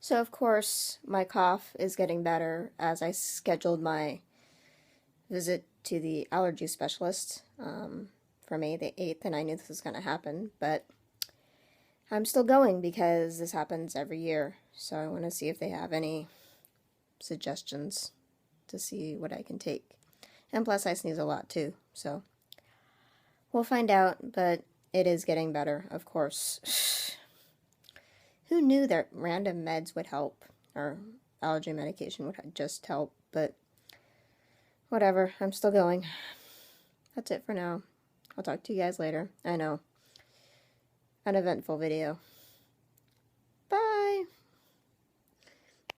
So, of course, my cough is getting better as I scheduled my visit to the allergy specialist for May the 8th, and I knew this was going to happen, but I'm still going because this happens every year. So, I want to see if they have any suggestions to see what I can take. And plus, I sneeze a lot too, so we'll find out, but it is getting better, of course. Who knew that random meds would help, or allergy medication would just help, but whatever, I'm still going. That's it for now. I'll talk to you guys later. I know, an eventful video.